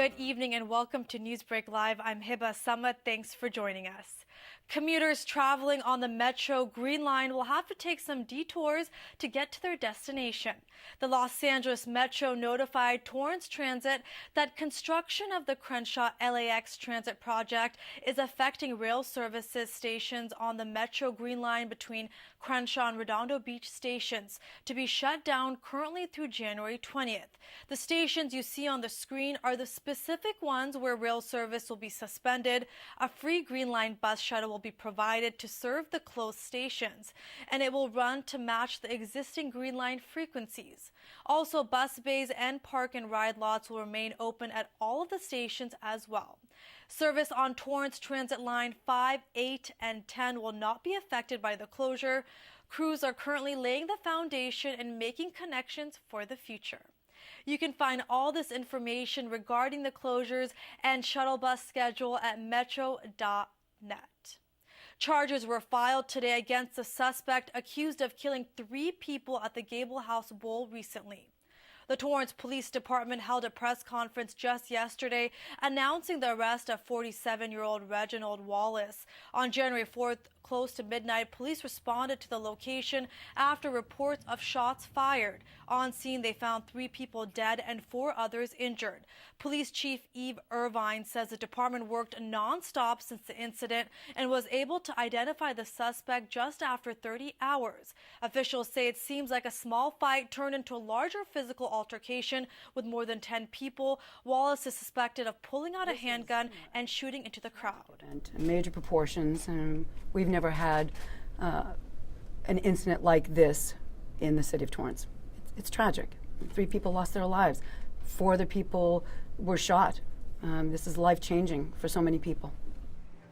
Good evening and welcome to NEWSBREAK Live. I'm Hiba Samad. Thanks for joining us. Commuters traveling on the Metro Green Line will have to take some detours to get to their destination. The Los Angeles Metro notified Torrance Transit that construction of the Crenshaw LAX Transit project is affecting rail services stations on the Metro Green Line between Crenshaw and Redondo Beach stations to be shut down currently through January 20th. The stations you see on the screen are the specific ones where rail service will be suspended. A free Green Line bus shuttle will be provided to serve the closed stations, and it will run to match the existing Green Line frequencies. Also, bus bays and park and ride lots will remain open at all of the stations as well. Service on Torrance Transit Line 5, 8, and 10 will not be affected by the closure. Crews are currently laying the foundation and making connections for the future. You can find all this information regarding the closures and shuttle bus schedule at metro.net. Charges were filed today against the suspect accused of killing 3 people at the Gable House Bowl recently. The Torrance Police Department held a press conference just yesterday announcing the arrest of 47-year-old Reginald Wallace. On January 4th, close to midnight, police responded to the location after reports of shots fired. On scene, they found 3 people dead and 4 others injured. Police Chief Eve Irvine says the department worked nonstop since the incident and was able to identify the suspect just after 30 hours. Officials say it seems like a small fight turned into a larger physical altercation with more than 10 people. Wallace is suspected of pulling out a handgun and shooting into the crowd. Major proportions, and we've never had an incident like this in the city of Torrance. It's tragic. 3 people lost their lives. 4 other people were shot. This is life-changing for so many people.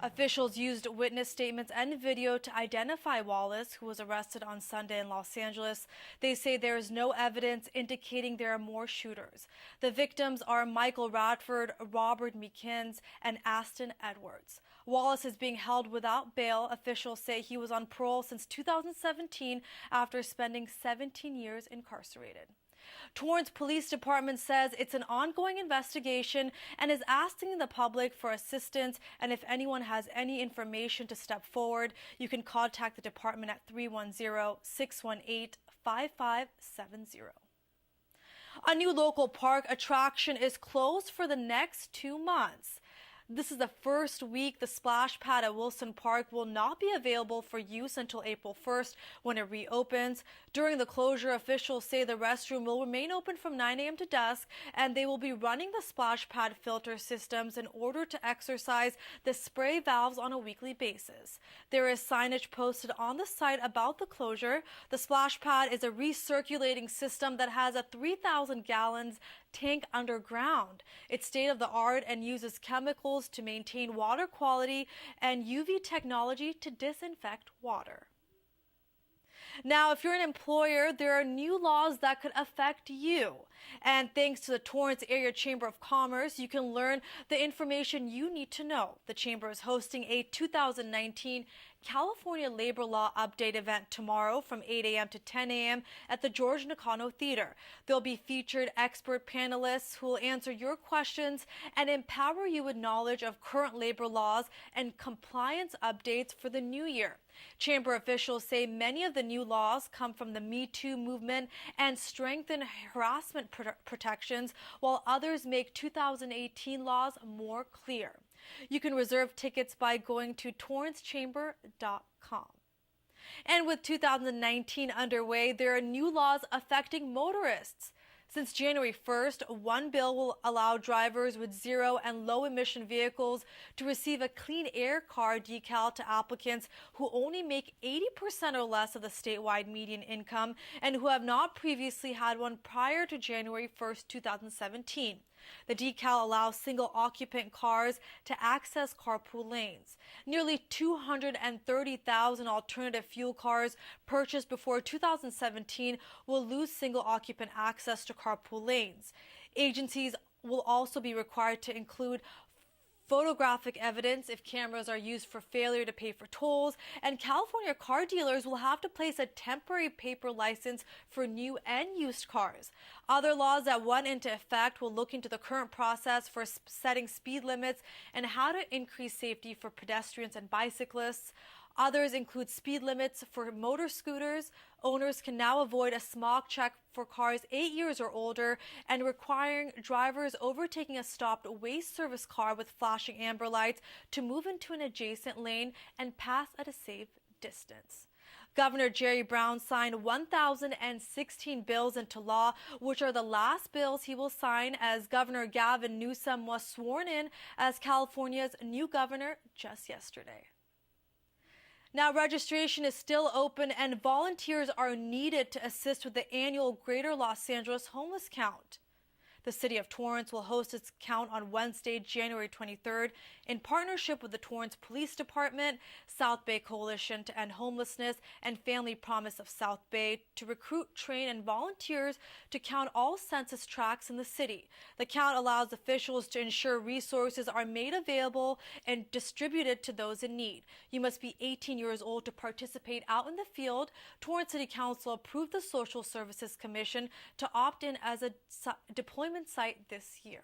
Officials used witness statements and video to identify Wallace, who was arrested on Sunday in Los Angeles. They say there is no evidence indicating there are more shooters. The victims are Michael Radford, Robert Meekins, and Aston Edwards. Wallace is being held without bail. Officials say he was on parole since 2017 after spending 17 years incarcerated. Torrance Police Department says it's an ongoing investigation and is asking the public for assistance, and if anyone has any information to step forward, you can contact the department at 310-618-5570. A new local park attraction is closed for the next 2 months. This is the first week the splash pad at Wilson Park will not be available for use until April 1st when it reopens. During the closure, officials say the restroom will remain open from 9 a.m. to dusk, and they will be running the splash pad filter systems in order to exercise the spray valves on a weekly basis. There is signage posted on the site about the closure. The splash pad is a recirculating system that has a 3,000 gallons tank underground. It's state-of-the-art and uses chemicals to maintain water quality and UV technology to disinfect water. Now, if you're an employer, there are new laws that could affect you. And thanks to the Torrance Area Chamber of Commerce, you can learn the information you need to know. The Chamber is hosting a 2019 California Labor Law Update event tomorrow from 8 a.m. to 10 a.m. at the George Nakano Theater. There'll be featured expert panelists who will answer your questions and empower you with knowledge of current labor laws and compliance updates for the new year. Chamber officials say many of the new laws come from the Me Too movement and strengthen harassment protections, while others make 2018 laws more clear. You can reserve tickets by going to TorranceCA.Gov. And with 2019 underway, there are new laws affecting motorists. Since January 1st, one bill will allow drivers with zero and low emission vehicles to receive a clean air car decal to applicants who only make 80% or less of the statewide median income and who have not previously had one prior to January 1st, 2017. The decal allows single-occupant cars to access carpool lanes. Nearly 230,000 alternative fuel cars purchased before 2017 will lose single-occupant access to carpool lanes. Agencies will also be required to include photographic evidence if cameras are used for failure to pay for tolls, and California car dealers will have to place a temporary paper license for new and used cars. Other laws that went into effect will look into the current process for setting speed limits and how to increase safety for pedestrians and bicyclists. Others include speed limits for motor scooters. Owners can now avoid a smog check for cars 8 years or older, and requiring drivers overtaking a stopped waste service car with flashing amber lights to move into an adjacent lane and pass at a safe distance. Governor Jerry Brown signed 1,016 bills into law, which are the last bills he will sign as Governor Gavin Newsom was sworn in as California's new governor just yesterday. Now, registration is still open and volunteers are needed to assist with the annual Greater Los Angeles homeless count. The City of Torrance will host its count on Wednesday, January 23rd, in partnership with the Torrance Police Department, South Bay Coalition to End Homelessness, and Family Promise of South Bay to recruit, train, and volunteers to count all census tracts in the city. The count allows officials to ensure resources are made available and distributed to those in need. You must be 18 years old to participate out in the field. Torrance City Council approved the Social Services Commission to opt in as a deployment site this year.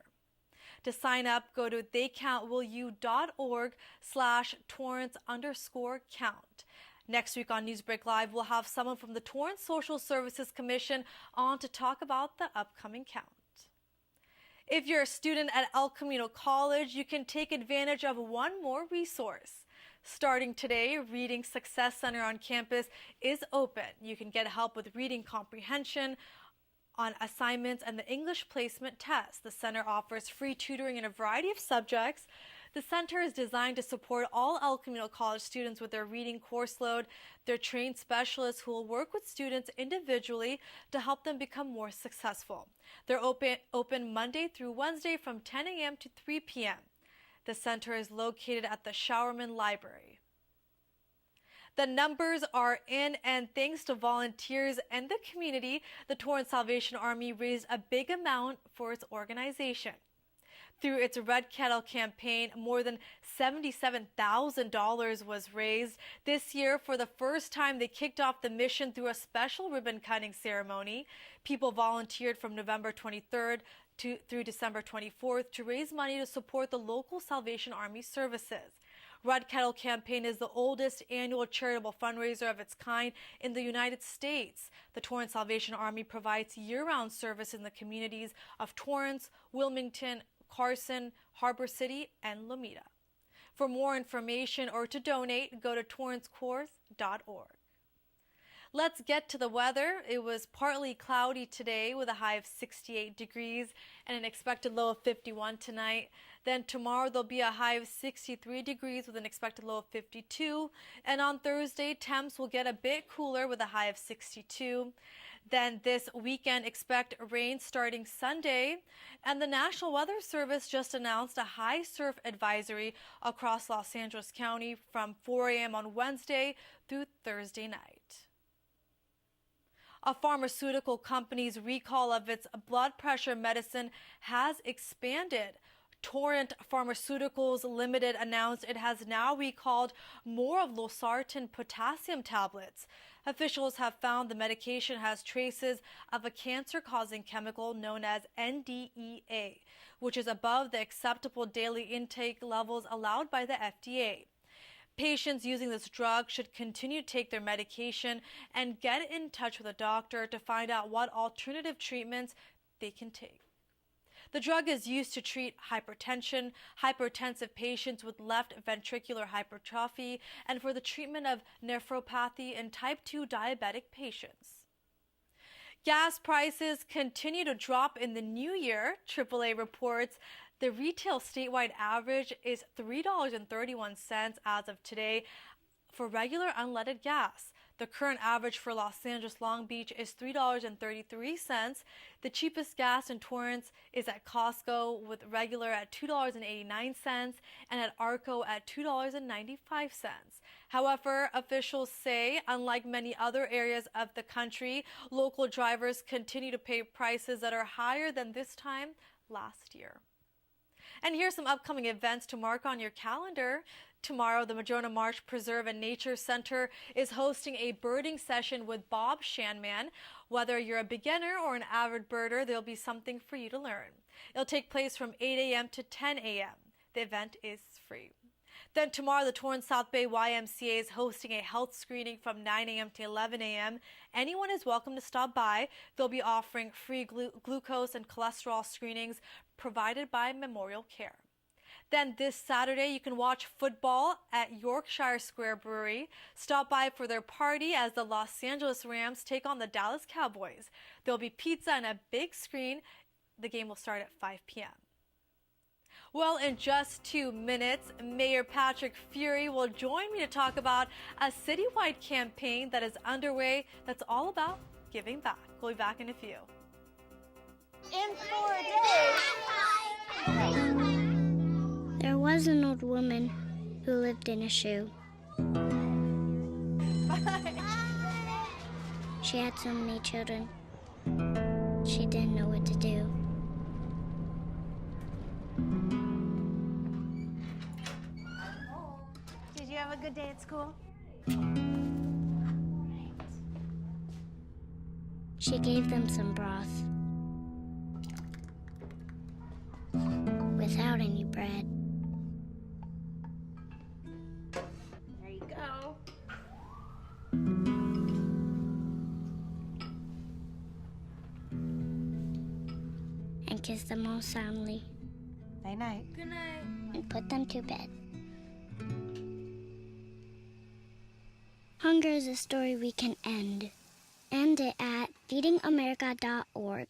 To sign up, go to theycountwillyou.org/Torrance_count. Next week on NewsBreak Live, we'll have someone from the Torrance Social Services Commission on to talk about the upcoming count. If you're a student at El Camino College, you can take advantage of one more resource. Starting today, Reading Success Center on campus is open. You can get help with reading comprehension, on assignments, and the English placement test. The center offers free tutoring in a variety of subjects. The center is designed to support all El Camino College students with their reading course load. They're trained specialists who will work with students individually to help them become more successful. They're open Monday through Wednesday from 10 a.m. to 3 p.m. The center is located at the Showerman Library. The numbers are in, and thanks to volunteers and the community, the Torrance Salvation Army raised a big amount for its organization. Through its Red Kettle campaign, more than $77,000 was raised. This year, for the first time, they kicked off the mission through a special ribbon-cutting ceremony. People volunteered from November 23rd through December 24th to raise money to support the local Salvation Army services. Red Kettle Campaign is the oldest annual charitable fundraiser of its kind in the United States. The Torrance Salvation Army provides year-round service in the communities of Torrance, Wilmington, Carson, Harbor City, and Lomita. For more information or to donate, go to TorranceCA.Gov. Let's get to the weather. It was partly cloudy today with a high of 68 degrees and an expected low of 51 tonight. Then tomorrow there'll be a high of 63 degrees with an expected low of 52. And on Thursday, temps will get a bit cooler with a high of 62. Then this weekend, expect rain starting Sunday. And the National Weather Service just announced a high surf advisory across Los Angeles County from 4 a.m. on Wednesday through Thursday night. A pharmaceutical company's recall of its blood pressure medicine has expanded. Torrent Pharmaceuticals Limited announced it has now recalled more of losartan potassium tablets. Officials have found the medication has traces of a cancer-causing chemical known as NDEA, which is above the acceptable daily intake levels allowed by the FDA. Patients using this drug should continue to take their medication and get in touch with a doctor to find out what alternative treatments they can take. The drug is used to treat hypertension, hypertensive patients with left ventricular hypertrophy, and for the treatment of nephropathy in type 2 diabetic patients. Gas prices continue to drop in the new year. AAA reports the retail statewide average is $3.31 as of today for regular unleaded gas. The current average for Los Angeles Long Beach is $3.33. The cheapest gas in Torrance is at Costco, with regular at $2.89 and at Arco at $2.95. However, officials say, unlike many other areas of the country, local drivers continue to pay prices that are higher than this time last year. And here's some upcoming events to mark on your calendar. Tomorrow, the Madrona Marsh Preserve and Nature Center is hosting a birding session with Bob Shanman. Whether you're a beginner or an avid birder, there'll be something for you to learn. It'll take place from 8 a.m. to 10 a.m. The event is free. Then tomorrow, the Torrance South Bay YMCA is hosting a health screening from 9 a.m. to 11 a.m. Anyone is welcome to stop by. They'll be offering free glucose and cholesterol screenings provided by Memorial Care. Then this Saturday, you can watch football at Yorkshire Square Brewery. Stop by for their party as the Los Angeles Rams take on the Dallas Cowboys. There'll be pizza and a big screen. The game will start at 5 p.m. Well, in just 2 minutes, Mayor Patrick Furey will join me to talk about a citywide campaign that is underway that's all about giving back. We'll be back in a few. In 4 days. There was an old woman who lived in a shoe. She had so many children. She didn't know what to do. Did you have a good day at school? She gave them some broth without any bread. There you go. And kissed them all soundly Night night. Good night. and put them to bed. Hunger is a story we can end. End it at feedingamerica.org.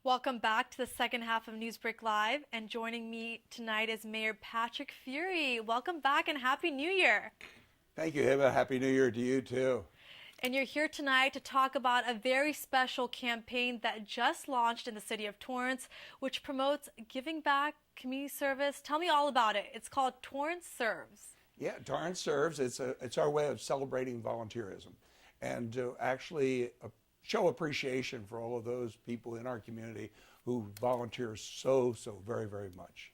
Welcome back to the second half of NewsBreak Live, and joining me tonight is Mayor Patrick Furey. Welcome back and Happy New Year. Thank you, Hiba. Happy New Year to you, too. And you're here tonight to talk about a very special campaign that just launched in the City of Torrance, which promotes giving back, community service. Tell me all about it. It's called Torrance Serves. Yeah, Torrance Serves. It's our way of celebrating volunteerism and to actually show appreciation for all of those people in our community who volunteer so very, very much.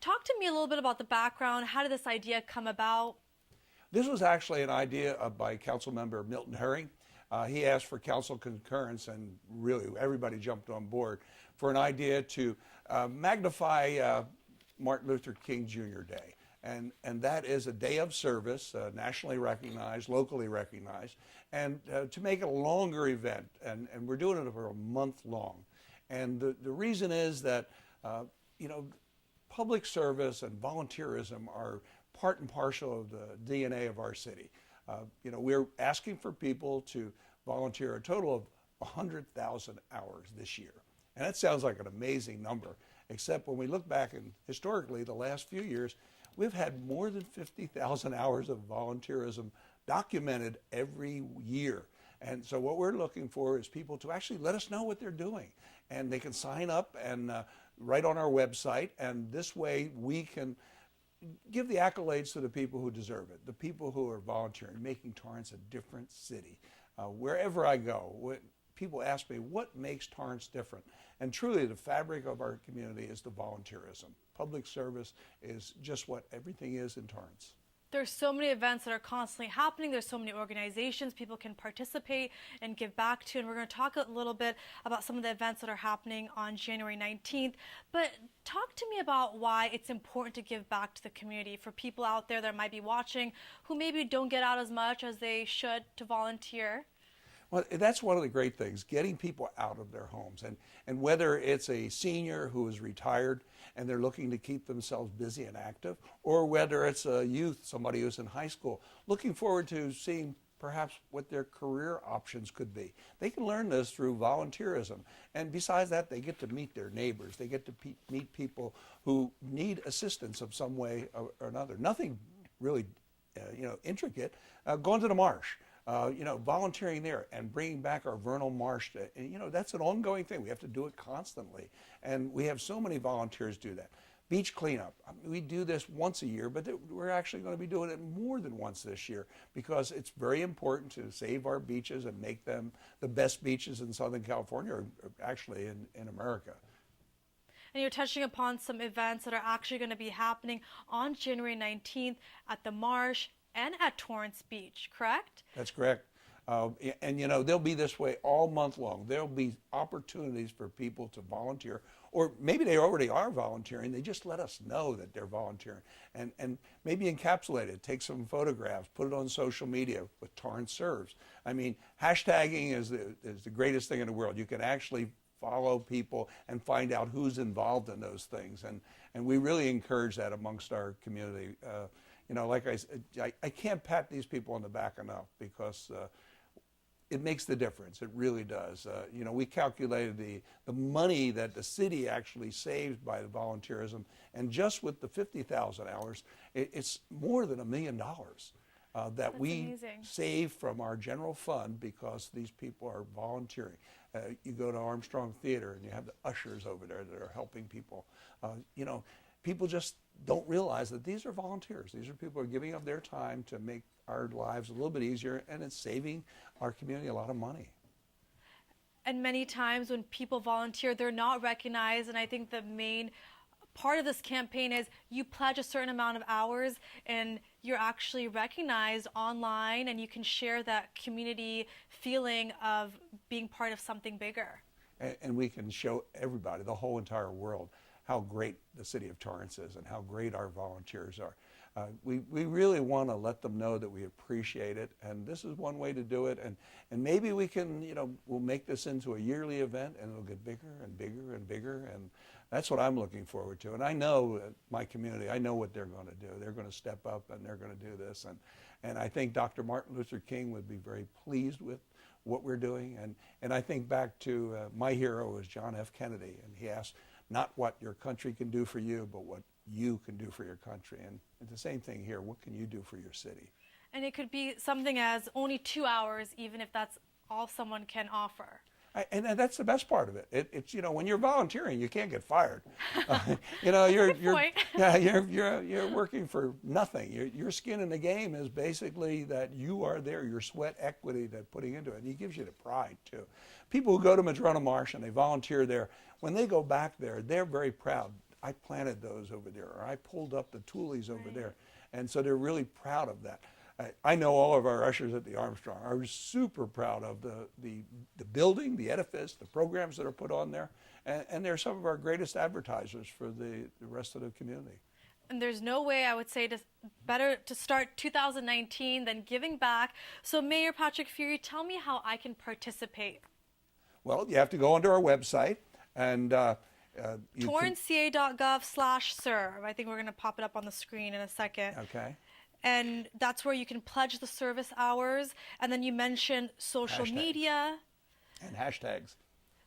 Talk to me a little bit about the background. How did this idea come about? This was actually an idea by Council Member Milton Herring. He asked for council concurrence, and really everybody jumped on board for an idea to magnify Martin Luther King Jr. Day. And that is a day of service, nationally recognized, locally recognized, and to make it a longer event. And we're doing it for a month long. And the reason is that, public service and volunteerism are part and parcel of the DNA of our city. We're asking for people to volunteer a total of 100,000 hours this year. And that sounds like an amazing number, except when we look back and historically the last few years, we've had more than 50,000 hours of volunteerism documented every year. And so what we're looking for is people to actually let us know what they're doing. And they can sign up and write on our website. And this way we can give the accolades to the people who deserve it, the people who are volunteering, making Torrance a different city. Wherever I go, people ask me, what makes Torrance different? And truly, the fabric of our community is the volunteerism. Public service is just what everything is in Torrance. There's so many events that are constantly happening. There's so many organizations people can participate and give back to. And we're going to talk a little bit about some of the events that are happening on January 19th. But talk to me about why it's important to give back to the community for people out there that might be watching who maybe don't get out as much as they should to volunteer. Well, that's one of the great things, getting people out of their homes. And whether it's a senior who is retired and they're looking to keep themselves busy and active, or whether it's a youth, somebody who's in high school, looking forward to seeing perhaps what their career options could be. They can learn this through volunteerism. And besides that, they get to meet their neighbors. They get to meet people who need assistance of some way or another. Nothing really intricate. Going to the marsh. Volunteering there and bringing back our vernal marsh. That's an ongoing thing. We have to do it constantly. And we have so many volunteers do that. Beach cleanup. We do this once a year, but we're actually going to be doing it more than once this year because it's very important to save our beaches and make them the best beaches in Southern California, or actually in America. And you're touching upon some events that are actually going to be happening on January 19th at the Marsh and at Torrance Beach, correct? That's correct. And they'll be this way all month long. There'll be opportunities for people to volunteer, or maybe they already are volunteering. They just let us know that they're volunteering, and maybe encapsulate it, take some photographs, put it on social media with Torrance Serves. I mean, hashtagging is the greatest thing in the world. You can actually follow people and find out who's involved in those things, and we really encourage that amongst our community. Like I said, I can't pat these people on the back enough because it makes the difference. It really does. We calculated the money that the city actually saves by the volunteerism, and just with the 50,000 hours, it's more than $1 million that That's we amazing. save from our general fund because these people are volunteering. You go to Armstrong Theater and you have the ushers over there that are helping people. People just don't realize that these are volunteers. These are people who are giving up their time to make our lives a little bit easier, and it's saving our community a lot of money. And many times when people volunteer, they're not recognized. And I think the main part of this campaign is you pledge a certain amount of hours and you're actually recognized online, and you can share that community feeling of being part of something bigger. And we can show everybody, the whole entire world, how great the City of Torrance is and how great our volunteers are. We really want to let them know that we appreciate it, and this is one way to do it. And maybe we can, we'll make this into a yearly event, and it'll get bigger and bigger and bigger, and that's what I'm looking forward to. And I know my community, I know what they're going to do. They're going to step up and they're going to do this. And I think Dr. Martin Luther King would be very pleased with what we're doing. And I think back to my hero was John F. Kennedy, and he asked, not what your country can do for you, but what you can do for your country. And it's the same thing here. What can you do for your city? And it could be something as only 2 hours, even if that's all someone can offer. And that's the best part of it. It's when you're volunteering, you can't get fired. You're working for nothing. Your skin in the game is basically that you are there. Your sweat equity that putting into it, and it gives you the pride too. People who go to Madrona Marsh and they volunteer there, when they go back there, they're very proud. I planted those over there, or I pulled up the tulies over there, and so they're really proud of that. I know all of our ushers at the Armstrong are super proud of the building, the edifice, the programs that are put on there, and they're some of our greatest advertisers for the rest of the community. And there's no way, I would say, better to start 2019 than giving back. So Mayor Patrick Furey, tell me how I can participate. Well, you have to go onto our website, and TorranceCA.Gov/serve. I think we're going to pop it up on the screen in a second. Okay. And that's where you can pledge the service hours. And then you mentioned social media. And hashtags.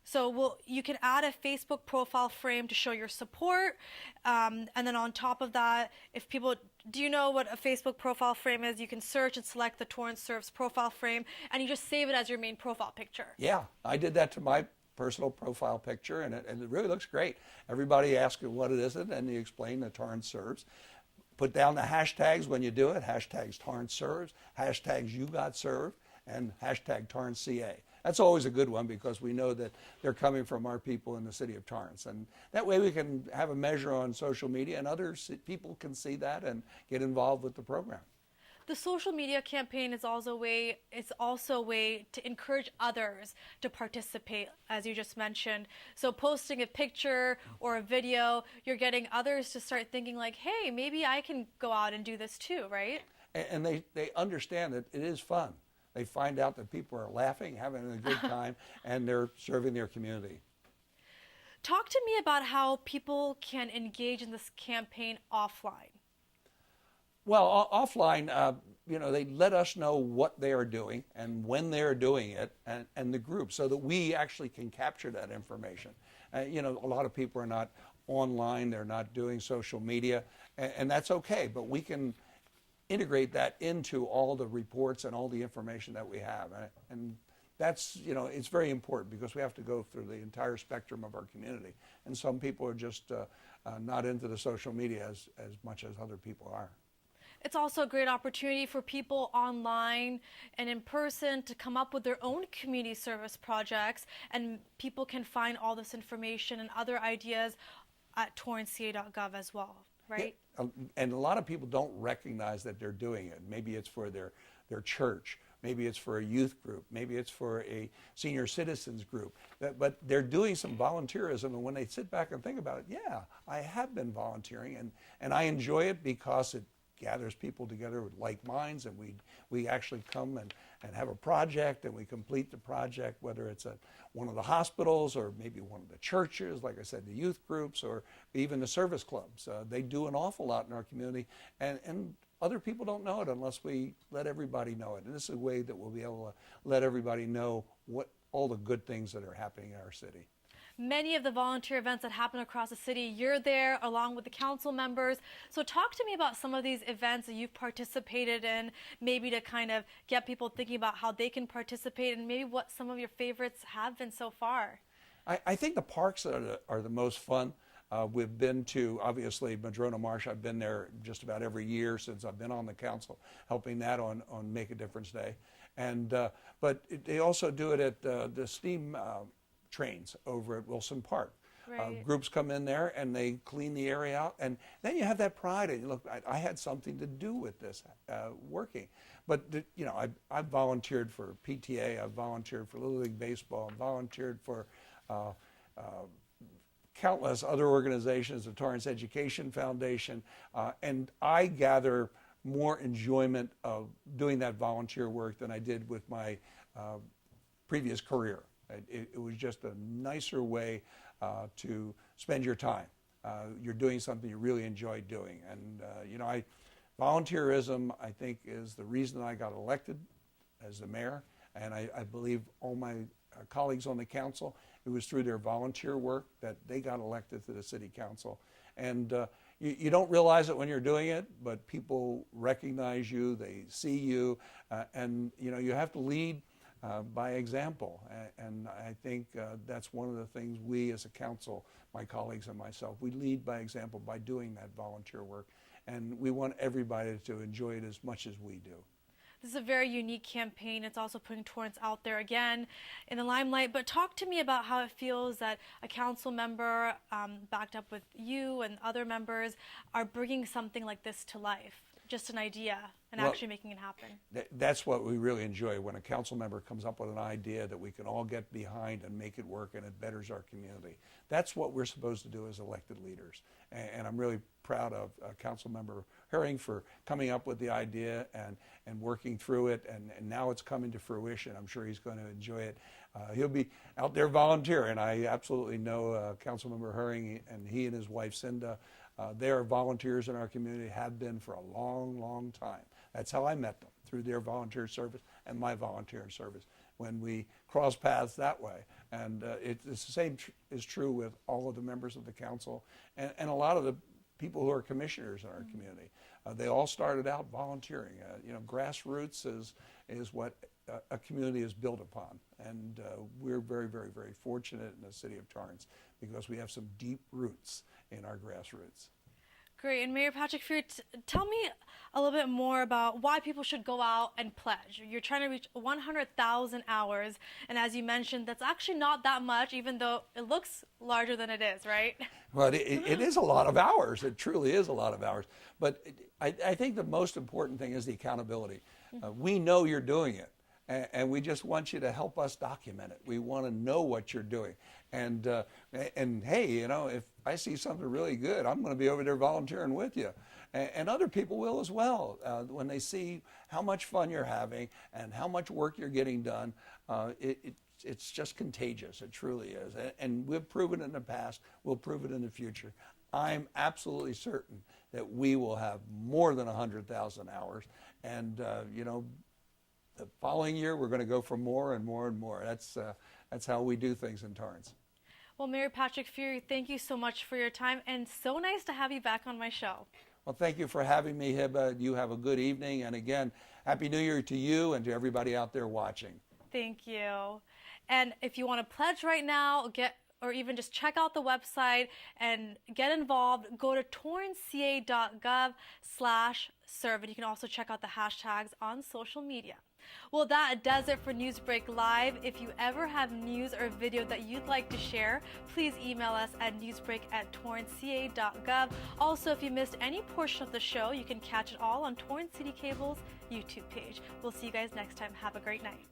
So you can add a Facebook profile frame to show your support. And then on top of that, if people, do you know what a Facebook profile frame is? You can search and select the Torrance Serves profile frame, and you just save it as your main profile picture. Yeah, I did that to my personal profile picture, and it really looks great. Everybody asks what it is, and you explain the Torrance Serves. Put down the hashtags when you do it, hashtags Torrance Serves, hashtags You Got Served, and hashtag TorranceCA. That's always a good one because we know that they're coming from our people in the City of Torrance. And that way we can have a measure on social media, and other people can see that and get involved with the program. The social media campaign is also a way to encourage others to participate, as you just mentioned. So posting a picture or a video, you're getting others to start thinking like, hey, maybe I can go out and do this too, right? And they understand that it is fun. They find out that people are laughing, having a good time, and they're serving their community. Talk to me about how people can engage in this campaign offline. Well, offline, they let us know what they are doing and when they are doing it, and the group, so that we actually can capture that information. A lot of people are not online, they're not doing social media, and that's okay, but we can integrate that into all the reports and all the information that we have. And that's, it's very important because we have to go through the entire spectrum of our community. And some people are just not into the social media as much as other people are. It's also a great opportunity for people online and in person to come up with their own community service projects, and people can find all this information and other ideas at TorranceCA.Gov as well, right? Yeah. And a lot of people don't recognize that they're doing it. Maybe it's for their church, maybe it's for a youth group, maybe it's for a senior citizens group, but they're doing some volunteerism, and when they sit back and think about it, yeah, I have been volunteering, and I enjoy it because it gathers people together with like minds, and we actually come and have a project, and we complete the project, whether it's at one of the hospitals or maybe one of the churches, like I said, the youth groups, or even the service clubs. They do an awful lot in our community, and other people don't know it unless we let everybody know it. And this is a way that we'll be able to let everybody know what all the good things that are happening in our city. Many of the volunteer events that happen across the city, you're there along with the council members. So talk to me about some of these events that you've participated in, maybe to kind of get people thinking about how they can participate, and maybe what some of your favorites have been so far. I think the parks are the most fun. We've been to, obviously, Madrona Marsh. I've been there just about every year since I've been on the council, helping that on Make a Difference Day. And but they also do it at the steam trains over at Wilson Park. Right. Groups come in there and they clean the area out, and then you have that pride, and you look, I had something to do with this working. But I've volunteered for PTA, I've volunteered for Little League Baseball, I've volunteered for countless other organizations, the Torrance Education Foundation, and I gather more enjoyment of doing that volunteer work than I did with my previous career. It was just a nicer way to spend your time. You're doing something you really enjoy doing. And, volunteerism, I think, is the reason I got elected as the mayor. And I believe all my colleagues on the council, it was through their volunteer work that they got elected to the city council. And you don't realize it when you're doing it, but people recognize you, they see you, and you have to lead by example. And I think that's one of the things we as a council, my colleagues and myself, we lead by example by doing that volunteer work. And we want everybody to enjoy it as much as we do. This is a very unique campaign. It's also putting Torrance out there again in the limelight. But talk to me about how it feels that a council member, backed up with you and other members, are bringing something like this to life. Just an idea and actually making it happen. That's what we really enjoy, when a council member comes up with an idea that we can all get behind and make it work, and it betters our community. That's what we're supposed to do as elected leaders. And I'm really proud of Council Member Herring for coming up with the idea and working through it, and now it's coming to fruition. I'm sure he's going to enjoy it. He'll be out there volunteering. I absolutely know Council Member Herring, and he and his wife Cinda, they are volunteers in our community, have been for a long, long time. That's how I met them, through their volunteer service and my volunteer service, when we cross paths that way. And it's the same is true with all of the members of the council and a lot of the people who are commissioners in our community. They all started out volunteering. Grassroots is what a community is built upon. And we're very, very, very fortunate in the city of Torrance because we have some deep roots in our grassroots. Great. And Mayor Patrick Furey, tell me a little bit more about why people should go out and pledge. You're trying to reach 100,000 hours, and as you mentioned, that's actually not that much, even though it looks larger than it is, right? Well, it is a lot of hours. It truly is a lot of hours. But I think the most important thing is the accountability. We know you're doing it, and we just want you to help us document it. We want to know what you're doing. And hey, you know, if I see something really good, I'm going to be over there volunteering with you. And other people will as well. When they see how much fun you're having and how much work you're getting done, it's just contagious. It truly is. And we've proven it in the past. We'll prove it in the future. I'm absolutely certain that we will have more than 100,000 hours. And, you know, the following year, we're going to go for more and more and more. That's how we do things in Torrance. Well, Mayor Patrick Furey, thank you so much for your time, and so nice to have you back on my show. Well, thank you for having me, Hiba. You have a good evening. And again, Happy New Year to you and to everybody out there watching. Thank you. And if you want to pledge right now, or even just check out the website and get involved, go to TorranceCA.Gov/serve, and you can also check out the hashtags on social media. Well, that does it for NewsBreak Live. If you ever have news or video that you'd like to share, please email us at newsbreak@TorranceCA.Gov. Also, if you missed any portion of the show, you can catch it all on Torrance City Cable's YouTube page. We'll see you guys next time. Have a great night.